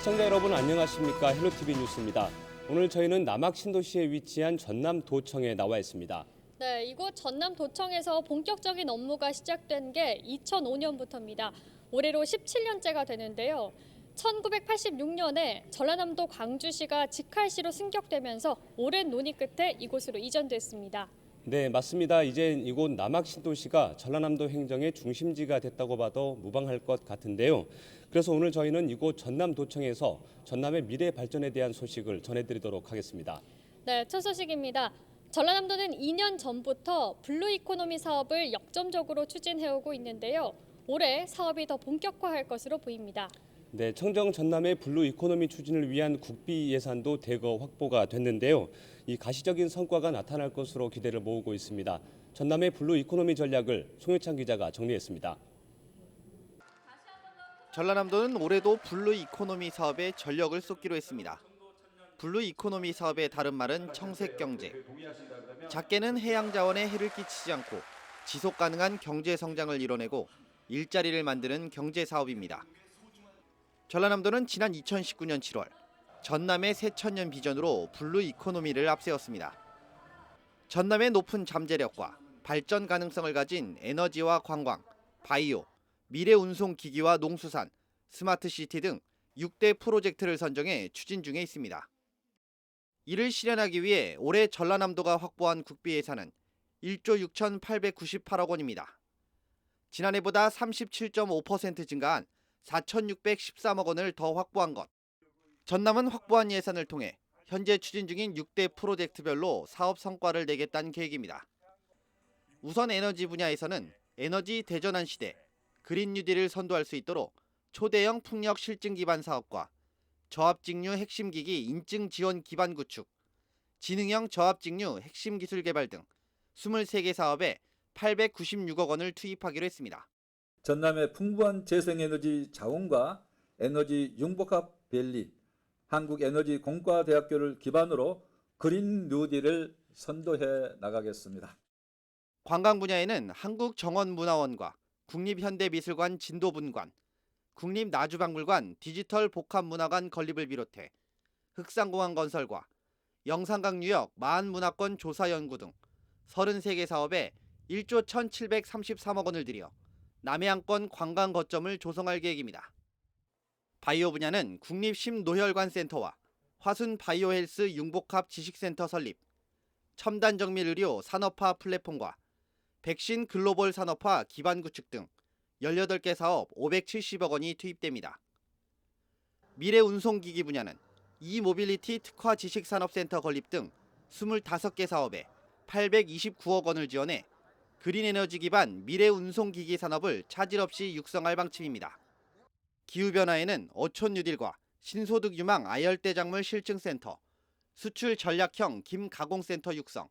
시청자 여러분 안녕하십니까? 헬로티비 뉴스입니다. 오늘 저희는 남학 신도시에 위치한 전남도청에 나와 있습니다. 네, 이곳 전남도청에서 본격적인 업무가 시작된 게 2005년부터입니다. 올해로 17년째가 되는데요. 1986년에 전라남도 광주시가 직할시로 승격되면서 오랜 논의 끝에 이곳으로 이전됐습니다. 네, 맞습니다. 이제 이곳 남학 신도시가 전라남도 행정의 중심지가 됐다고 봐도 무방할 것 같은데요. 그래서 오늘 저희는 이곳 전남도청에서 전남의 미래 발전에 대한 소식을 전해드리도록 하겠습니다. 네, 첫 소식입니다. 전라남도는 2년 전부터 블루 이코노미 사업을 역점적으로 추진해오고 있는데요. 올해 사업이 더 본격화할 것으로 보입니다. 네, 청정 전남의 블루 이코노미 추진을 위한 국비 예산도 대거 확보가 됐는데요. 이 가시적인 성과가 나타날 것으로 기대를 모으고 있습니다. 전남의 블루 이코노미 전략을 송유찬 기자가 정리했습니다. 전라남도는 올해도 블루 이코노미 사업에 전력을 쏟기로 했습니다. 블루 이코노미 사업의 다른 말은 청색 경제. 작게는 해양 자원에 해를 끼치지 않고 지속 가능한 경제 성장을 이뤄내고 일자리를 만드는 경제 사업입니다. 전라남도는 지난 2019년 7월 전남의 새천년 비전으로 블루 이코노미를 앞세웠습니다. 전남의 높은 잠재력과 발전 가능성을 가진 에너지와 관광, 바이오, 미래 운송 기기와 농수산, 스마트 시티 등 6대 프로젝트를 선정해 추진 중에 있습니다. 이를 실현하기 위해 올해 전라남도가 확보한 국비 예산은 1조 6,898억 원입니다. 지난해보다 37.5% 증가한 4,613억 원을 더 확보한 것. 전남은 확보한 예산을 통해 현재 추진 중인 6대 프로젝트별로 사업 성과를 내겠다는 계획입니다. 우선 에너지 분야에서는 에너지 대전환 시대, 그린 뉴딜을 선도할 수 있도록 초대형 풍력 실증 기반 사업과 저압직류 핵심 기기 인증 지원 기반 구축, 지능형 저압직류 핵심 기술 개발 등 23개 사업에 896억 원을 투입하기로 했습니다. 전남의 풍부한 재생에너지 자원과 에너지 융복합 밸리, 한국에너지공과대학교를 기반으로 그린 뉴딜을 선도해 나가겠습니다. 관광 분야에는 한국정원문화원과 국립현대미술관 진도분관, 국립나주박물관 디지털 복합문화관 건립을 비롯해 흑산공항 건설과 영산강유역 마한문화권 조사연구 등 33개 사업에 1조 1,733억 원을 들여 남해안권 관광 거점을 조성할 계획입니다. 바이오 분야는 국립심노혈관센터와 화순바이오헬스 융복합 지식센터 설립, 첨단정밀의료 산업화 플랫폼과 백신 글로벌 산업화 기반 구축 등 18개 사업 570억 원이 투입됩니다. 미래 운송기기 분야는 이모빌리티 특화 지식산업센터 건립 등 25개 사업에 829억 원을 지원해 그린에너지 기반 미래 운송기기 산업을 차질 없이 육성할 방침입니다. 기후변화에는 어촌 뉴딜과 신소득 유망 아열대작물 실증센터, 수출 전략형 김가공센터 육성,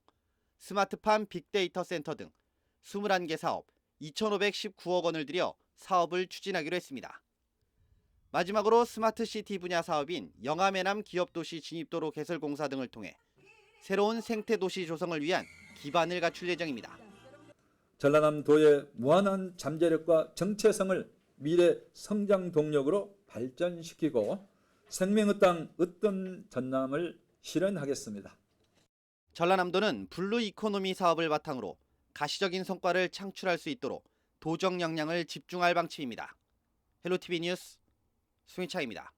스마트팜 빅데이터 센터 등 21개 사업 2,519억 원을 들여 사업을 추진하기로 했습니다. 마지막으로 스마트 시티 분야 사업인 영암해남 기업도시 진입도로 개설 공사 등을 통해 새로운 생태도시 조성을 위한 기반을 갖출 예정입니다. 전라남도의 무한한 잠재력과 정체성을 미래 성장 동력으로 발전시키고 생명의 땅 으뜸 전남을 실현하겠습니다. 전라남도는 블루 이코노미 사업을 바탕으로 가시적인 성과를 창출할 수 있도록 도정 역량을 집중할 방침입니다. 헬로티비 뉴스 송희차입니다.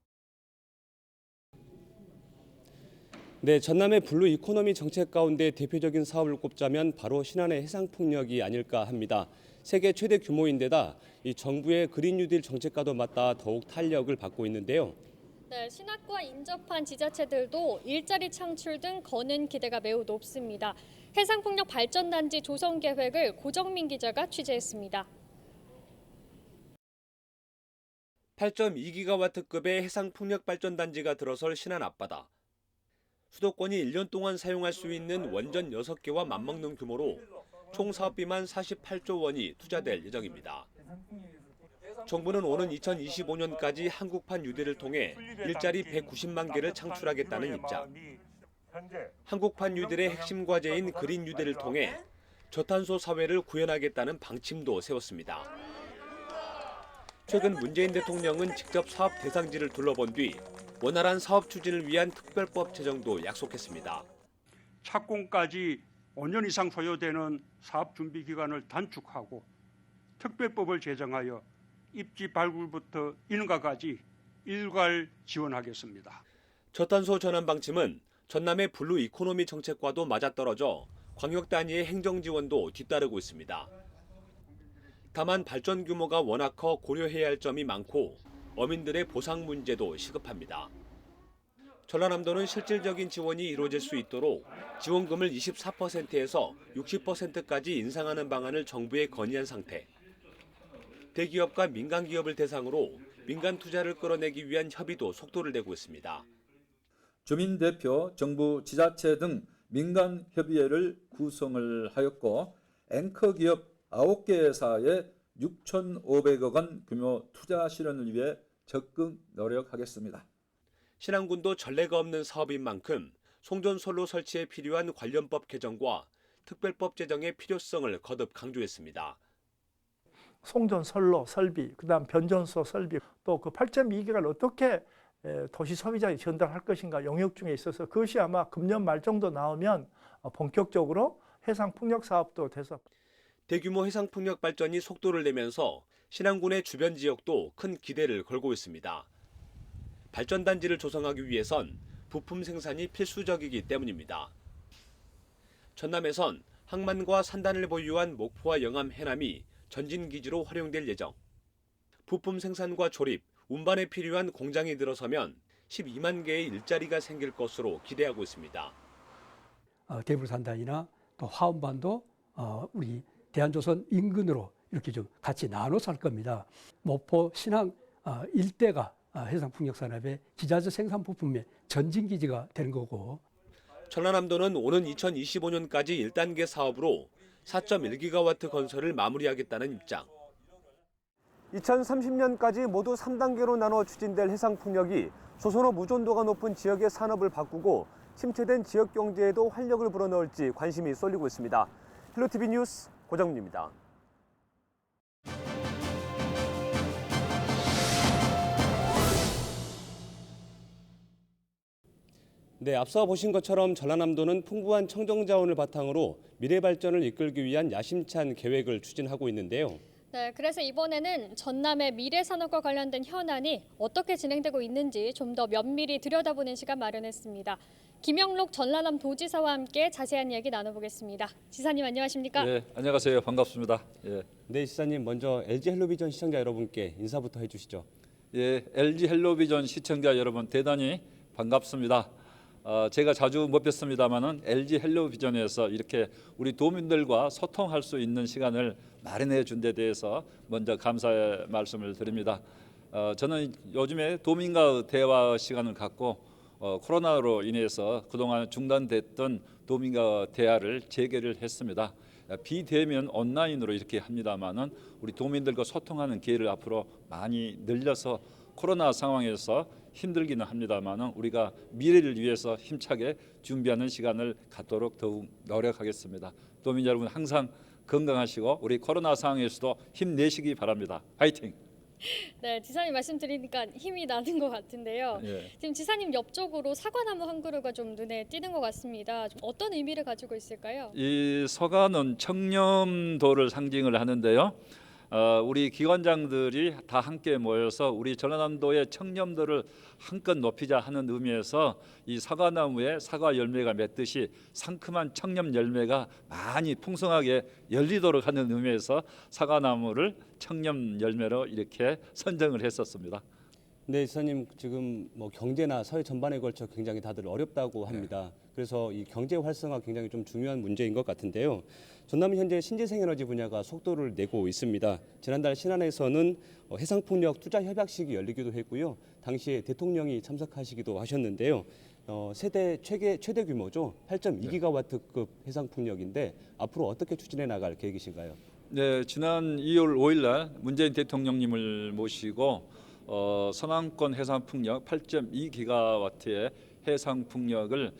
네, 전남의 블루 이코노미 정책 가운데 대표적인 사업을 꼽자면 바로 신안의 해상풍력이 아닐까 합니다. 세계 최대 규모인데다 이 정부의 그린 뉴딜 정책과도 맞닿아 더욱 탄력을 받고 있는데요. 네, 신학과 인접한 지자체들도 일자리 창출 등 거는 기대가 매우 높습니다. 해상풍력 발전단지 조성 계획을 고정민 기자가 취재했습니다. 8.2기가와트급의 해상풍력 발전단지가 들어설 신안 앞바다. 수도권이 1년 동안 사용할 수 있는 원전 6개와 맞먹는 규모로 총 사업비만 48조 원이 투자될 예정입니다. 정부는 오는 2025년까지 한국판 뉴딜을 통해 일자리 190만 개를 창출하겠다는 입장. 한국판 뉴딜의 핵심 과제인 그린 뉴딜을 통해 저탄소 사회를 구현하겠다는 방침도 세웠습니다. 최근 문재인 대통령은 직접 사업 대상지를 둘러본 뒤 원활한 사업 추진을 위한 특별법 제정도 약속했습니다. 착공까지 5년 이상 소요되는 사업 준비 기간을 단축하고 특별법을 제정하여 입지 발굴부터 인가까지 일괄 지원하겠습니다. 저탄소 전환 방침은 전남의 블루 이코노미 정책과도 맞아떨어져 광역 단위의 행정 지원도 뒤따르고 있습니다. 다만 발전 규모가 워낙 커 고려해야 할 점이 많고 어민들의 보상 문제도 시급합니다. 전라남도는 실질적인 지원이 이루어질 수 있도록 지원금을 24%에서 60%까지 인상하는 방안을 정부에 건의한 상태. 대기업과 민간 기업을 대상으로 민간 투자를 끌어내기 위한 협의도 속도를 내고 있습니다. 주민대표, 정부, 지자체 등 민간협의회를 구성을 하였고 앵커 기업 9개사에 6,500억 원 규모 투자 실현을 위해 적극 노력하겠습니다. 신안군도 전례가 없는 사업인 만큼 송전솔로 설치에 필요한 관련법 개정과 특별법 제정의 필요성을 거듭 강조했습니다. 송전선로 설비, 그다음 변전소 설비, 또 그 8.2기가를 어떻게 도시 소비자에 전달할 것인가 용역 중에 있어서 그것이 아마 금년 말 정도 나오면 본격적으로 해상풍력 사업도 돼서 대규모 해상풍력 발전이 속도를 내면서 신안군의 주변 지역도 큰 기대를 걸고 있습니다. 발전단지를 조성하기 위해선 부품 생산이 필수적이기 때문입니다. 전남에선 항만과 산단을 보유한 목포와 영암, 해남이 전진기지로 활용될 예정. 부품 생산과 조립, 운반에 필요한 공장이 들어서면 12만 개의 일자리가 생길 것으로 기대하고 있습니다. 대불산단이나 또 화엄반도 우리 대한조선 인근으로 이렇게 좀 같이 나눠서 할 겁니다. 목포, 신항 일대가 해상풍력산업의 기자재 생산 부품의 전진기지가 되는 거고 전라남도는 오는 2025년까지 1단계 사업으로 4.1기가와트 건설을 마무리하겠다는 입장. 2030년까지 모두 3단계로 나눠 추진될 해상풍력이 조선호 무전도가 높은 지역의 산업을 바꾸고 침체된 지역 경제에도 활력을 불어넣을지 관심이 쏠리고 있습니다. 헬로티비 뉴스 고정민입니다. 네, 앞서 보신 것처럼 전라남도는 풍부한 청정 자원을 바탕으로 미래 발전을 이끌기 위한 야심찬 계획을 추진하고 있는데요. 네, 그래서 이번에는 전남의 미래 산업과 관련된 현안이 어떻게 진행되고 있는지 좀 더 면밀히 들여다보는 시간 마련했습니다. 김영록 전라남 도지사와 함께 자세한 이야기 나눠보겠습니다. 지사님 안녕하십니까? 네, 안녕하세요. 반갑습니다. 예. 네, 지사님 먼저 LG 헬로비전 시청자 여러분께 인사부터 해주시죠. 예, LG 헬로비전 시청자 여러분 대단히 반갑습니다. 제가 자주 못 뵀습니다만은 LG 헬로비전에서 이렇게 우리 도민들과 소통할 수 있는 시간을 마련해 준 데 대해서 먼저 감사의 말씀을 드립니다. 저는 요즘에 도민과의 대화 시간을 갖고 코로나로 인해서 그동안 중단됐던 도민과 대화를 재개를 했습니다. 비대면 온라인으로 이렇게 합니다만은 우리 도민들과 소통하는 기회를 앞으로 많이 늘려서 코로나 상황에서 힘들기는 합니다만은 우리가 미래를 위해서 힘차게 준비하는 시간을 갖도록 더욱 노력하겠습니다. 도민 여러분 항상 건강하시고 우리 코로나 상황에서도 힘내시기 바랍니다. 화이팅! 네, 지사님 말씀 드리니까 힘이 나는 것 같은데요. 예. 지금 지사님 옆쪽으로 사과나무 한 그루가 좀 눈에 띄는 것 같습니다. 좀 어떤 의미를 가지고 있을까요? 이 서가는 청렴도를 상징을 하는데요. 우리 기관장들이 다 함께 모여서 우리 전라남도의 청렴도를 한껏 높이자 하는 의미에서 이 사과나무에 사과 열매가 맺듯이 상큼한 청렴 열매가 많이 풍성하게 열리도록 하는 의미에서 사과나무를 청렴 열매로 이렇게 선정을 했었습니다. 네, 지사님 지금 뭐 경제나 사회 전반에 걸쳐 굉장히 다들 어렵다고 합니다. 그래서 이 경제 활성화 굉장히 좀 중요한 문제인 것 같은데요. 전남은 현재 신재생에너지 분야가 속도를 내고 있습니다. 지난달 신안에서는 해상풍력 투자 협약식이 열리기도 했고요. 당시에 대통령이 참석하시기도 하셨는데요. 세대 최대 규모죠. 8.2기가와트급 해상풍력인데 앞으로 어떻게 추진해 나갈 계획이신가요? 네, 지난 2월 5일 날 문재인 대통령님을 모시고 서남권 해상풍력 8.2기가와트의 해상풍력을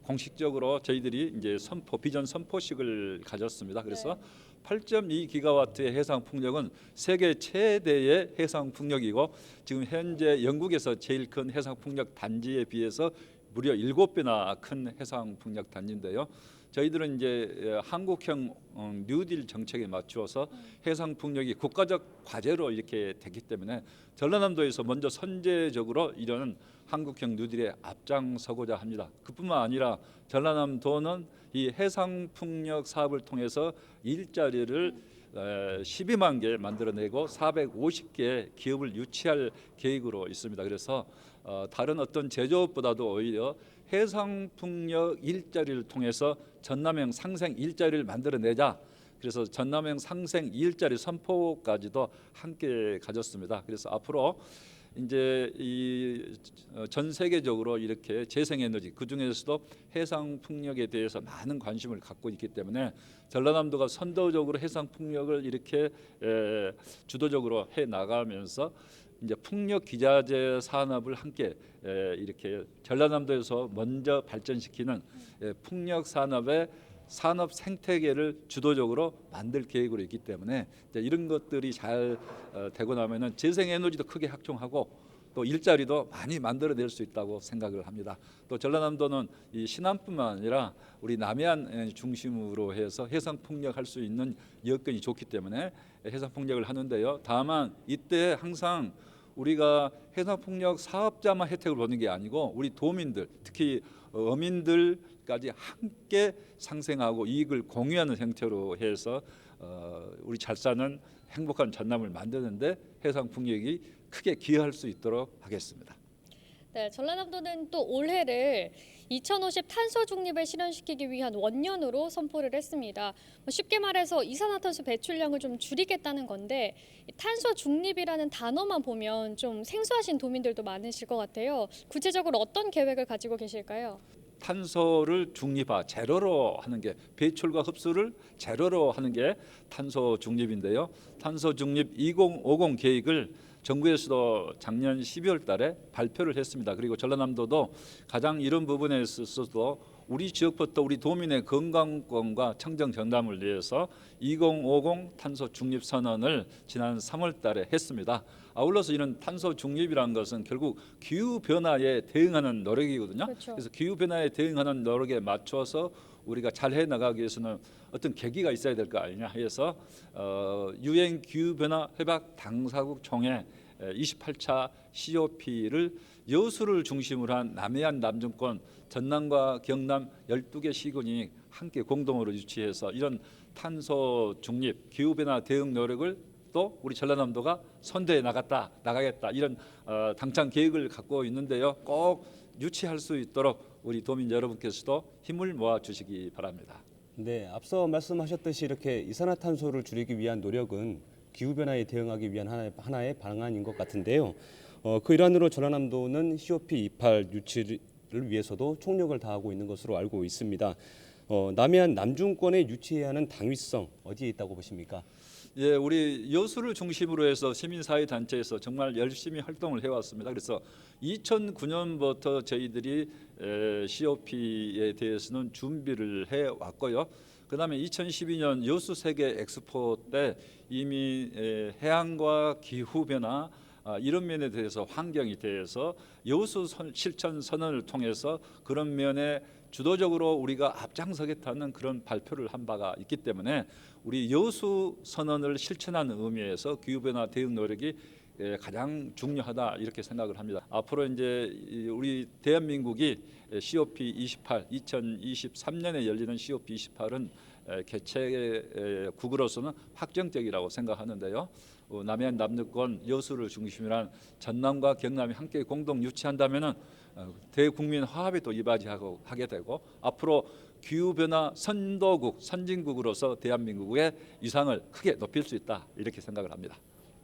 공식적으로 저희들이 이제 비전 선포식을 가졌습니다. 그래서 8.2 기가와트의 해상 풍력은 세계 최대의 해상 풍력이고 지금 현재 영국에서 제일 큰 해상 풍력 단지에 비해서 무려 7배나 큰 해상 풍력 단지인데요. 저희들은 이제 한국형 뉴딜 정책에 맞추어서 해상 풍력이 국가적 과제로 이렇게 됐기 때문에 전라남도에서 먼저 선제적으로 이런 한국형 뉴딜에 앞장서고자 합니다. 그뿐만 아니라 전라남도는 이 해상 풍력 사업을 통해서 일자리를 12만 개 만들어내고 450개 기업을 유치할 계획으로 있습니다. 그래서 다른 어떤 제조업보다도 오히려 해상 풍력 일자리를 통해서 전남형 상생 일자리를 만들어내자. 그래서 전남형 상생 일자리 선포까지도 함께 가졌습니다. 그래서 앞으로 이제 전 세계적으로 이렇게 재생에너지 그 중에서도 해상 풍력에 대해서 많은 관심을 갖고 있기 때문에 전라남도가 선도적으로 해상 풍력을 이렇게 주도적으로 해 나가면서 이제 풍력 기자재 산업을 함께 이렇게 전라남도에서 먼저 발전시키는 풍력 산업의 산업 생태계를 주도적으로 만들 계획으로 있기 때문에 이런 것들이 잘 되고 나면은 재생에너지도 크게 확충하고 또 일자리도 많이 만들어낼 수 있다고 생각을 합니다. 또 전라남도는 이 신안뿐만 아니라 우리 남해안 중심으로 해서 해상 풍력할 수 있는 여건이 좋기 때문에 해상 풍력을 하는데요. 다만 이때 항상 우리가 해상 풍력 사업자만 혜택을 보는 게 아니고 우리 도민들 특히 어민들까지 함께 상생하고 이익을 공유하는 형태로 해서 우리 잘 사는 행복한 전남을 만드는데 해상 풍력이 크게 기여할 수 있도록 하겠습니다. 네, 전라남도는 또 올해를 2050 탄소 중립을 실현시키기 위한 원년으로 선포를 했습니다. 쉽게 말해서 이산화탄소 배출량을 좀 줄이겠다는 건데 탄소 중립이라는 단어만 보면 좀 생소하신 도민들도 많으실 것 같아요. 구체적으로 어떤 계획을 가지고 계실까요? 탄소를 중립화, 제로로 하는 게 배출과 흡수를 제로로 하는 게 탄소 중립인데요. 탄소 중립 2050 계획을 정부에서도 작년 12월 달에 발표를 했습니다. 그리고 전라남도도 가장 이런 부분에 있어서도 우리 지역부터 우리 도민의 건강권과 청정 전담을 위해서 2050 탄소 중립 선언을 지난 3월 달에 했습니다. 아울러서 이런 탄소 중립이라는 것은 결국 기후 변화에 대응하는 노력이거든요. 그렇죠. 그래서 기후 변화에 대응하는 노력에 맞춰서 우리가 잘 해 나가기 위해서는 어떤 계기가 있어야 될 거 아니냐 해서 유엔 기후 변화 협약 당사국 총회 28차 COP를 여수를 중심으로 한 남해안 남중권 전남과 경남 12개 시군이 함께 공동으로 유치해서 이런 탄소 중립 기후 변화 대응 노력을 또 우리 전라남도가 선도해 나가겠다 이런 당장 계획을 갖고 있는데요. 꼭 유치할 수 있도록 우리 도민 여러분께서도 힘을 모아 주시기 바랍니다. 네, 앞서 말씀하셨듯이 이렇게 이산화탄소를 줄이기 위한 노력은 기후변화에 대응하기 위한 하나의 방안인 것 같은데요. 그 일환으로 전라남도는 COP28 유치를 위해서도 총력을 다하고 있는 것으로 알고 있습니다. 남해안 남중권에 유치해야 하는 당위성 어디에 있다고 보십니까? 예, 우리 여수를 중심으로 해서 시민사회 단체에서 정말 열심히 활동을 해왔습니다. 그래서 2009년부터 저희들이 COP에 대해서는 준비를 해왔고요. 그다음에 2012년 여수 세계 엑스포 때 이미 해양과 기후 변화 이런 면에 대해서 환경에 대해서 여수 실천 선언을 통해서 그런 면에 주도적으로 우리가 앞장서겠다는 그런 발표를 한 바가 있기 때문에 우리 여수 선언을 실천하는 의미에서 기후 변화 대응 노력이 가장 중요하다 이렇게 생각을 합니다. 앞으로 이제 우리 대한민국이 COP28 2023년에 열리는 COP28은 개최국으로서는 확정적이라고 생각하는데요. 남해안 남중권 여수를 중심으로 한 전남과 경남이 함께 공동 유치한다면은 대국민 화합에 또 이바지하게 되고 앞으로 기후 변화 선도국 선진국으로서 대한민국의 위상을 크게 높일 수 있다 이렇게 생각을 합니다.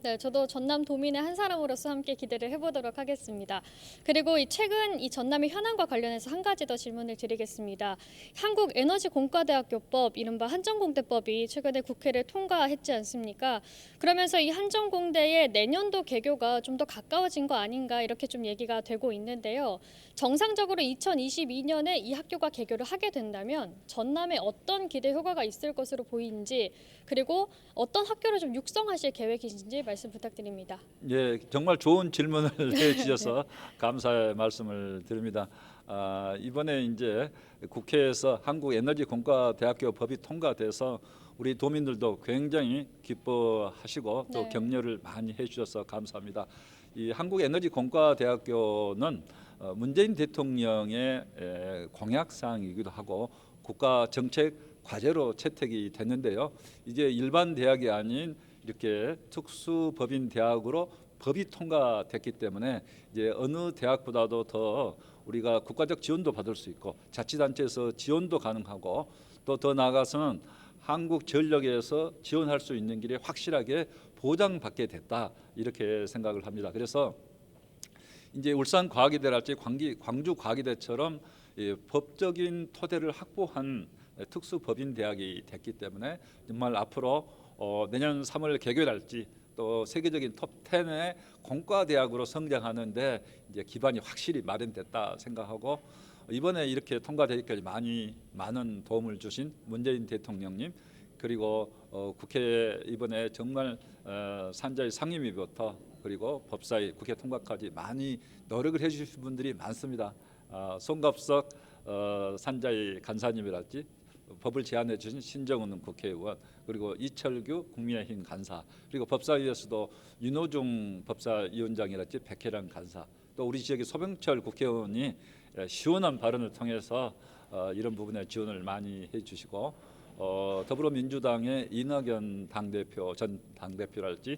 네, 저도 전남 도민의 한 사람으로서 함께 기대를 해보도록 하겠습니다. 그리고 최근 이 전남의 현안과 관련해서 한 가지 더 질문을 드리겠습니다. 한국에너지공과대학교법, 이른바 한전공대법이 최근에 국회를 통과했지 않습니까? 그러면서 이 한전공대의 내년도 개교가 좀 더 가까워진 거 아닌가 이렇게 좀 얘기가 되고 있는데요. 정상적으로 2022년에 이 학교가 개교를 하게 된다면 전남에 어떤 기대 효과가 있을 것으로 보이는지, 그리고 어떤 학교를 좀 육성하실 계획이신지 말씀 부탁드립니다. 예, 정말 좋은 질문을 해주셔서 감사의 말씀을 드립니다. 이번에 이제 국회에서 한국에너지공과대학교 법이 통과돼서 우리 도민들도 굉장히 기뻐하시고 또 네. 격려를 많이 해주셔서 감사합니다. 이 한국에너지공과대학교는 문재인 대통령의 공약사항이기도 하고 국가 정책 과제로 채택이 됐는데요. 이제 일반 대학이 아닌 이렇게 특수법인 대학으로 법이 통과됐기 때문에 이제 어느 대학보다도 더 우리가 국가적 지원도 받을 수 있고 자치단체에서 지원도 가능하고 또 더 나아가서는 한국전력에서 지원할 수 있는 길이 확실하게 보장받게 됐다 이렇게 생각을 합니다. 그래서 이제 울산과학의대랄지 광주과학의대처럼 법적인 토대를 확보한 특수법인 대학이 됐기 때문에 정말 앞으로 내년 3월 개교랄지 또 세계적인 톱10의 공과대학으로 성장하는데 이제 기반이 확실히 마련됐다 생각하고 이번에 이렇게 통과되기까지 많은 도움을 주신 문재인 대통령님 그리고 국회 이번에 정말 산자의 상임위부터 그리고 법사위 국회 통과까지 많이 노력을 해주신 분들이 많습니다. 송갑석 산자의 간사님이랄지 법을 제안해 주신 신정훈 국회의원 그리고 이철규 국민의힘 간사 그리고 법사위에서도 윤호중 법사위원장이랄지 백혜란 간사 또 우리 지역의 소병철 국회의원이 시원한 발언을 통해서 이런 부분에 지원을 많이 해주시고 더불어민주당의 이낙연 당대표 전 당대표랄지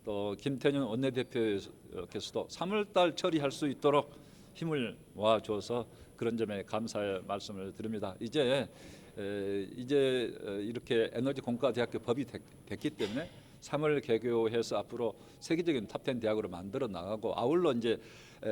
또 김태년 원내대표께서도 3월달 처리할 수 있도록 힘을 모아줘서 그런 점에 감사의 말씀을 드립니다. 이제 이렇게 에너지공과대학교 법이 됐기 때문에 3월 개교해서 앞으로 세계적인 탑10 대학으로 만들어 나가고 아울러 이제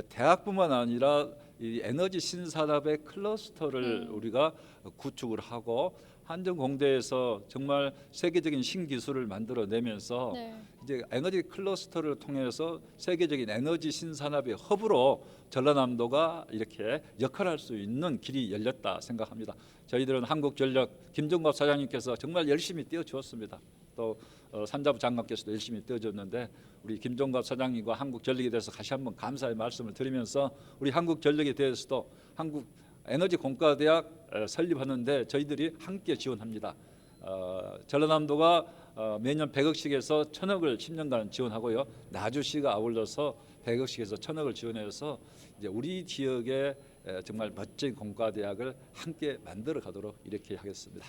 대학뿐만 아니라 이 에너지 신산업의 클러스터를 우리가 구축을 하고 한전공대에서 정말 세계적인 신기술을 만들어내면서 네. 이제 에너지 클러스터를 통해서 세계적인 에너지 신산업의 허브로 전라남도가 이렇게 역할할 수 있는 길이 열렸다 생각합니다. 저희들은 한국전력 김종갑 사장님께서 정말 열심히 뛰어주었습니다. 또 산자부 장관께서도 열심히 뛰어줬는데 우리 김종갑 사장님과 한국전력에 대해서 다시 한번 감사의 말씀을 드리면서 우리 한국전력에 대해서도 한국에너지공과대학 설립하는데 저희들이 함께 지원합니다. 전라남도가 매년 100억씩에서 1000억을 10년간 지원하고요. 나주시가 아울러서 100억씩에서 1000억을 지원해서 이제 우리 지역에 정말 멋진 공과대학을 함께 만들어 가도록 이렇게 하겠습니다.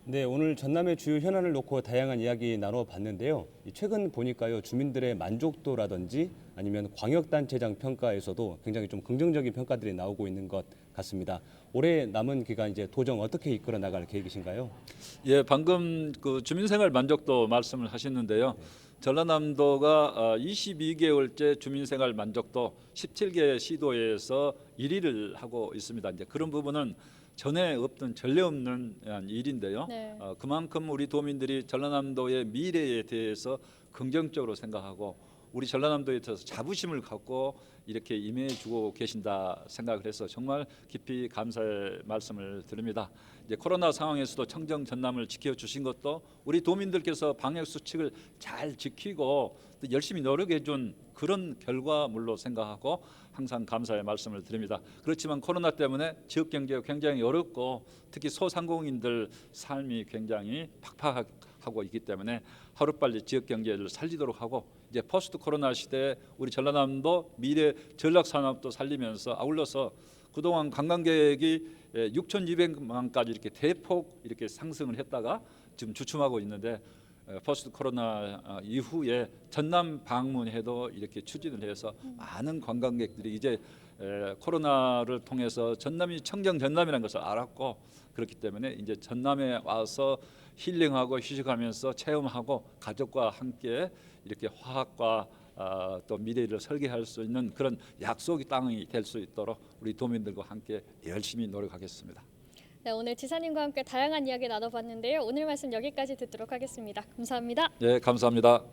네, 오늘 전남의 주요 현안을 놓고 다양한 이야기 나눠봤는데요. 최근 보니까요, 주민들의 만족도라든지 아니면 광역단체장 평가에서도 굉장히 좀 긍정적인 평가들이 나오고 있는 것 같습니다. 올해 남은 기간 이제 도정 어떻게 이끌어 나갈 계획이신가요? 예, 방금 그 주민생활 만족도 말씀을 하셨는데요. 전라남도가 22개월째 주민생활 만족도 17개 시도에서 1위를 하고 있습니다. 이제 그런 부분은 전에 없던 전례 없는 일인데요. 네. 그만큼 우리 도민들이 전라남도의 미래에 대해서 긍정적으로 생각하고 우리 전라남도에 대해서 자부심을 갖고 이렇게 임해주고 계신다 생각을 해서 정말 깊이 감사의 말씀을 드립니다. 이제 코로나 상황에서도 청정 전남을 지켜주신 것도 우리 도민들께서 방역 수칙을 잘 지키고 또 열심히 노력해준 그런 결과물로 생각하고 항상 감사의 말씀을 드립니다. 그렇지만 코로나 때문에 지역 경제가 굉장히 어렵고 특히 소상공인들 삶이 굉장히 팍팍하고 있기 때문에 하루빨리 지역 경제를 살리도록 하고 이제 포스트 코로나 시대에 우리 전라남도 미래 전략 산업도 살리면서 아울러서 그동안 관광객이 6,200만까지 이렇게 대폭 이렇게 상승을 했다가 지금 주춤하고 있는데 포스트 코로나 이후에 전남 방문해도 이렇게 추진을 해서 많은 관광객들이 이제 코로나를 통해서 전남이 청정 전남이라는 것을 알았고 그렇기 때문에 이제 전남에 와서 힐링하고 휴식하면서 체험하고 가족과 함께 이렇게 화학과 또 미래를 설계할 수 있는 그런 약속의 땅이 될 수 있도록 우리 도민들과 함께 열심히 노력하겠습니다. 네, 오늘 지사님과 함께 다양한 이야기 나눠봤는데요. 오늘 말씀 여기까지 듣도록 하겠습니다. 감사합니다. 네, 감사합니다.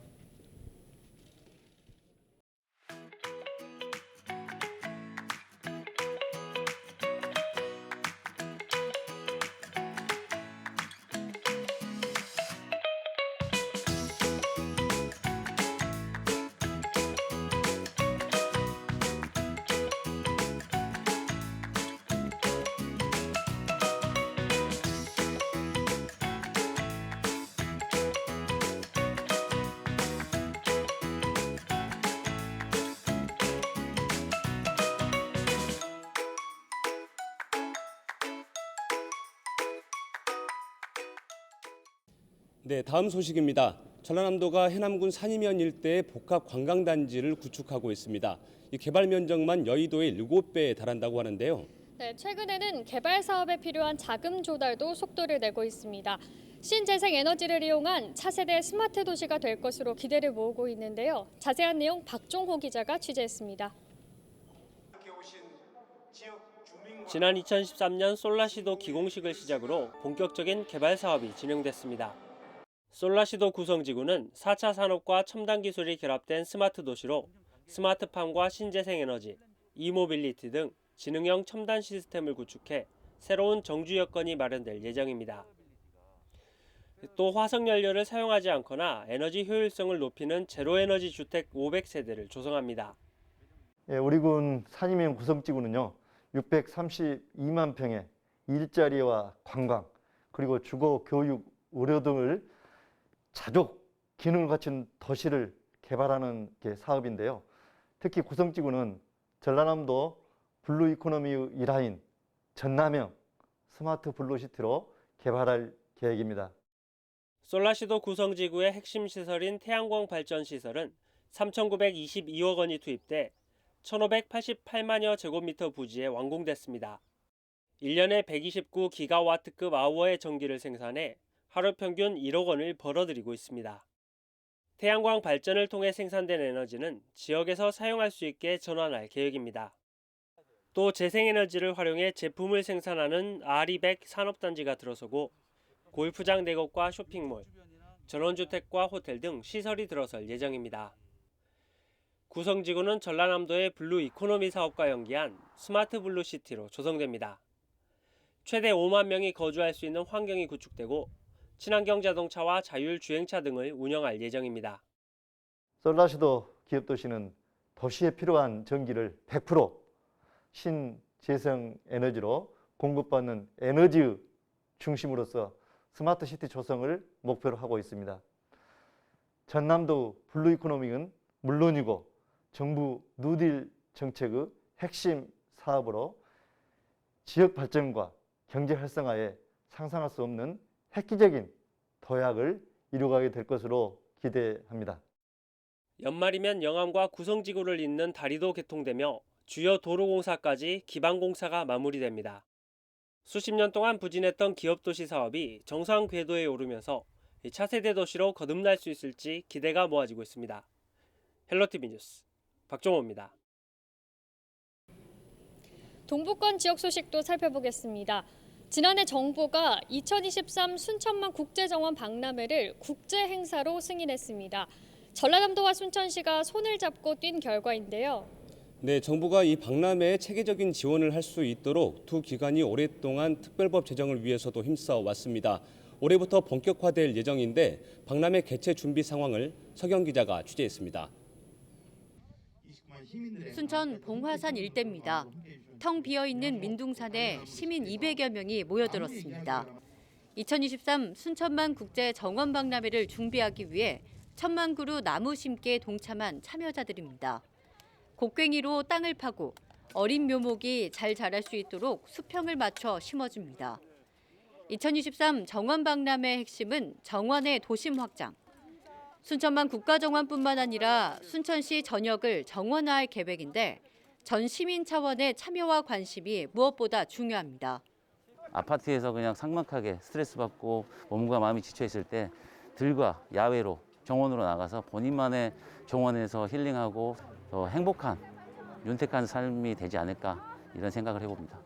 네, 다음 소식입니다. 전라남도가 해남군 산이면 일대에 복합 관광단지를 구축하고 있습니다. 이 개발 면적만 여의도의 7배에 달한다고 하는데요. 네, 최근에는 개발 사업에 필요한 자금 조달도 속도를 내고 있습니다. 신재생 에너지를 이용한 차세대 스마트 도시가 될 것으로 기대를 모으고 있는데요. 자세한 내용 박종호 기자가 취재했습니다. 지난 2013년 솔라시도 기공식을 시작으로 본격적인 개발 사업이 진행됐습니다. 솔라시도 구성지구는 4차 산업과 첨단 기술이 결합된 스마트 도시로 스마트팜과 신재생에너지, 이모빌리티 등 지능형 첨단 시스템을 구축해 새로운 정주 여건이 마련될 예정입니다. 또 화석연료를 사용하지 않거나 에너지 효율성을 높이는 제로에너지 주택 500세대를 조성합니다. 우리 군 산이면 구성지구는요, 632만 평의 일자리와 관광, 그리고 주거, 교육, 의료 등을 자족 기능을 갖춘 도시를 개발하는 게 사업인데요. 특히 구성지구는 전라남도 블루 이코노미의 일화인 전남형 스마트 블루시티로 개발할 계획입니다. 솔라시도 구성지구의 핵심 시설인 태양광 발전 시설은 3,922억 원이 투입돼 1,588만여 제곱미터 부지에 완공됐습니다. 1년에 129기가와트급 아워의 전기를 생산해 하루 평균 1억 원을 벌어들이고 있습니다. 태양광 발전을 통해 생산된 에너지는 지역에서 사용할 수 있게 전환할 계획입니다. 또 재생에너지를 활용해 제품을 생산하는 R200 산업단지가 들어서고 골프장 4곳과 쇼핑몰, 전원주택과 호텔 등 시설이 들어설 예정입니다. 구성지구는 전라남도의 블루 이코노미 사업과 연계한 스마트 블루시티로 조성됩니다. 최대 5만 명이 거주할 수 있는 환경이 구축되고 친환경 자동차와 자율주행차 등을 운영할 예정입니다. 솔라시도 기업도시는 도시에 필요한 전기를 100% 신재생 에너지로 공급받는 에너지 중심으로서 스마트 시티 조성을 목표로 하고 있습니다. 전남도 블루 이코노믹은 물론이고 정부 뉴딜 정책의 핵심 사업으로 지역 발전과 경제 활성화에 상상할 수 없는 획기적인 도약을 이루어가게 될 것으로 기대합니다. 연말이면 영암과 구성지구를 잇는 다리도 개통되며 주요 도로공사까지 기반공사가 마무리됩니다. 수십 년 동안 부진했던 기업도시 사업이 정상 궤도에 오르면서 차세대 도시로 거듭날 수 있을지 기대가 모아지고 있습니다. 헬로티비 뉴스 박종호입니다. 동부권 지역 소식도 살펴보겠습니다. 지난해 정부가 2023 순천만 국제정원 박람회를 국제행사로 승인했습니다. 전라남도와 순천시가 손을 잡고 뛴 결과인데요. 네, 정부가 이 박람회에 체계적인 지원을 할 수 있도록 두 기관이 오랫동안 특별법 제정을 위해서도 힘써 왔습니다. 올해부터 본격화될 예정인데 박람회 개최 준비 상황을 서경 기자가 취재했습니다. 순천 봉화산 일대입니다. 텅 비어있는 민둥산에 시민 200여 명이 모여들었습니다. 2023 순천만 국제 정원 박람회를 준비하기 위해 1,000만 그루 나무 심기에 동참한 참여자들입니다. 곡괭이로 땅을 파고 어린 묘목이 잘 자랄 수 있도록 수평을 맞춰 심어줍니다. 2023 정원 박람회의 핵심은 정원의 도심 확장. 순천만 국가정원뿐만 아니라 순천시 전역을 정원화할 계획인데 전 시민 차원의 참여와 관심이 무엇보다 중요합니다. 아파트에서 그냥 삭막하게 스트레스 받고 몸과 마음이 지쳐 있을 때 들과 야외로 정원으로 나가서 본인만의 정원에서 힐링하고 더 행복한 윤택한 삶이 되지 않을까 이런 생각을 해봅니다.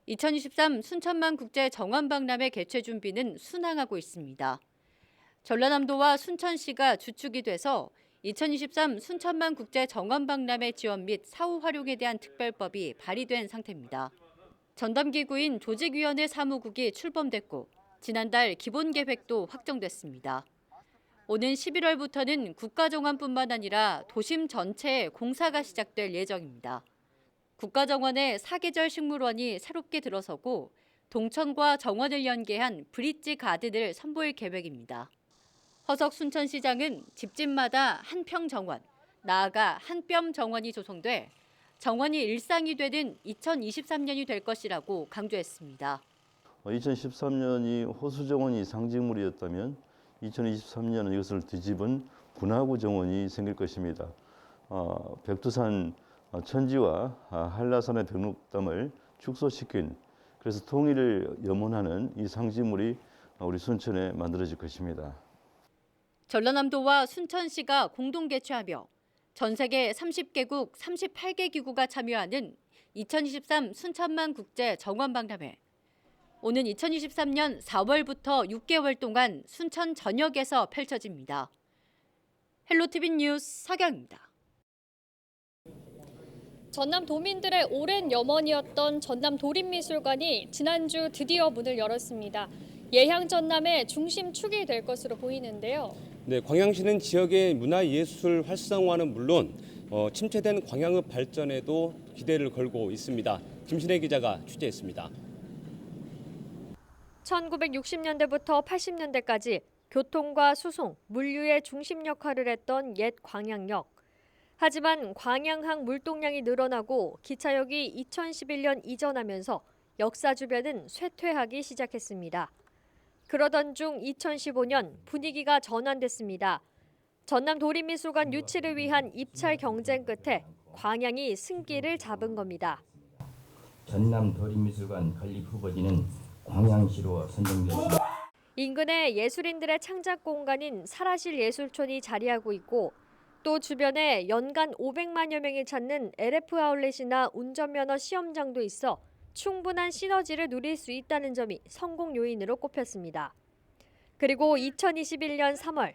2023 순천만 국제 정원박람회 개최 준비는 순항하고 있습니다. 전라남도와 순천시가 주축이 돼서 2023 순천만 국제 정원박람회 지원 및 사후 활용에 대한 특별법이 발의된 상태입니다. 전담기구인 조직위원회 사무국이 출범됐고 지난달 기본계획도 확정됐습니다. 오는 11월부터는 국가정원뿐만 아니라 도심 전체에 공사가 시작될 예정입니다. 국가정원에 사계절 식물원이 새롭게 들어서고 동천과 정원을 연계한 브릿지 가든을 선보일 계획입니다. 허석 순천시장은 집집마다 한 평 정원, 나아가 한 뼘 정원이 조성돼 정원이 일상이 되는 2023년이 될 것이라고 강조했습니다. 2013년이 호수정원이 상징물이었다면 2023년은 이것을 뒤집은 분화구 정원이 생길 것입니다. 백두산 천지와 한라산의 백록담을 축소시킨 그래서 통일을 염원하는 이 상징물이 우리 순천에 만들어질 것입니다. 전라남도와 순천시가 공동 개최하며 전 세계 30개국 38개 기구가 참여하는 2023 순천만 국제 정원박람회. 오는 2023년 4월부터 6개월 동안 순천 전역에서 펼쳐집니다. 헬로티비 뉴스 서경입니다. 전남 도민들의 오랜 염원이었던 전남 도립미술관이 지난주 드디어 문을 열었습니다. 예향 전남의 중심축이 될 것으로 보이는데요. 네, 광양시는 지역의 문화예술 활성화는 물론 침체된 광양읍 발전에도 기대를 걸고 있습니다. 김신혜 기자가 취재했습니다. 1960년대부터 80년대까지 교통과 수송, 물류의 중심 역할을 했던 옛 광양역. 하지만 광양항 물동량이 늘어나고 기차역이 2011년 이전하면서 역사 주변은 쇠퇴하기 시작했습니다. 그러던 중 2015년 분위기가 전환됐습니다. 전남 도립미술관 유치를 위한 입찰 경쟁 끝에 광양이 승기를 잡은 겁니다. 전남 도립미술관 건립 후보지는 광양시로 선정되었습니다. 인근에 예술인들의 창작 공간인 사라실 예술촌이 자리하고 있고 또 주변에 연간 500만여 명이 찾는 LF 아울렛이나 운전면허 시험장도 있어 충분한 시너지를 누릴 수 있다는 점이 성공 요인으로 꼽혔습니다. 그리고 2021년 3월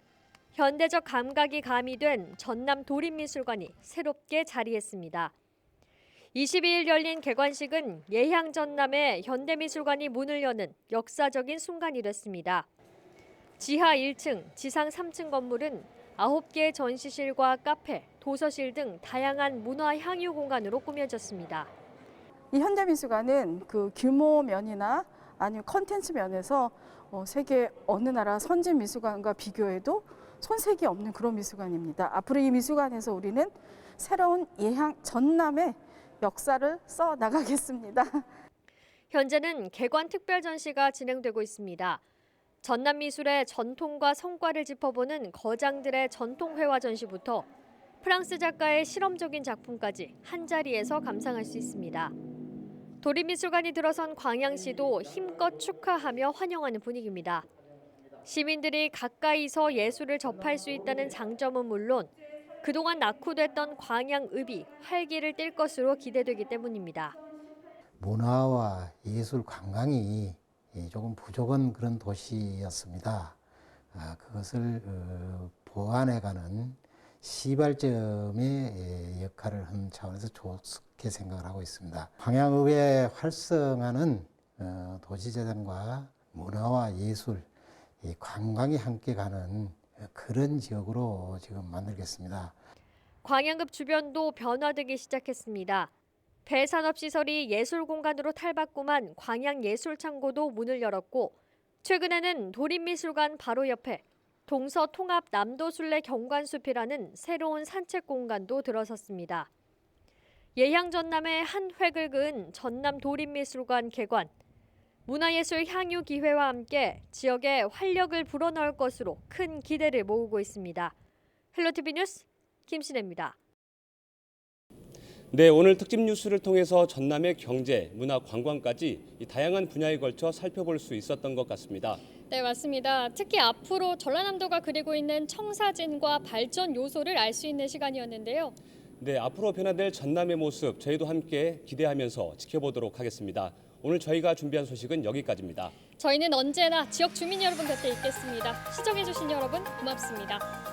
현대적 감각이 가미된 전남 도립미술관이 새롭게 자리했습니다. 22일 열린 개관식은 예향 전남의 현대미술관이 문을 여는 역사적인 순간이 됐습니다. 지하 1층, 지상 3층 건물은 9개의 전시실과 카페, 도서실 등 다양한 문화 향유 공간으로 꾸며졌습니다. 이 현대미술관은 그 규모 면이나 아니면 컨텐츠 면에서 세계 어느 나라 선진 미술관과 비교해도 손색이 없는 그런 미술관입니다. 앞으로 이 미술관에서 우리는 새로운 예향 전남의 역사를 써 나가겠습니다. 현재는 개관 특별 전시가 진행되고 있습니다. 전남 미술의 전통과 성과를 짚어보는 거장들의 전통회화 전시부터 프랑스 작가의 실험적인 작품까지 한자리에서 감상할 수 있습니다. 도립미술관이 들어선 광양시도 힘껏 축하하며 환영하는 분위기입니다. 시민들이 가까이서 예술을 접할 수 있다는 장점은 물론 그동안 낙후됐던 광양읍이 활기를 띨 것으로 기대되기 때문입니다. 문화와 예술 관광이 조금 부족한 그런 도시였습니다. 그것을 보완해가는 시발점의 역할을 하는 차원에서 좋게 생각을 하고 있습니다. 광양읍의 활성화는 도시재생과 문화와 예술, 관광이 함께 가는 그런 지역으로 지금 만들겠습니다. 광양읍 주변도 변화되기 시작했습니다. 배산업시설이 예술공간으로 탈바꿈한 광양예술창고도 문을 열었고 최근에는 도립미술관 바로 옆에 동서통합 남도순례 경관숲이라는 새로운 산책공간도 들어섰습니다. 예향 전남의 한 획을 그은 전남 도립미술관 개관. 문화예술 향유 기회와 함께 지역에 활력을 불어넣을 것으로 큰 기대를 모으고 있습니다. 헬로티비 뉴스 김신혜입니다. 네, 오늘 특집 뉴스를 통해서 전남의 경제, 문화, 관광까지 이 다양한 분야에 걸쳐 살펴볼 수 있었던 것 같습니다. 네, 맞습니다. 특히 앞으로 전라남도가 그리고 있는 청사진과 발전 요소를 알 수 있는 시간이었는데요. 네, 앞으로 변화될 전남의 모습 저희도 함께 기대하면서 지켜보도록 하겠습니다. 오늘 저희가 준비한 소식은 여기까지입니다. 저희는 언제나 지역 주민 여러분 곁에 있겠습니다. 시청해주신 여러분 고맙습니다.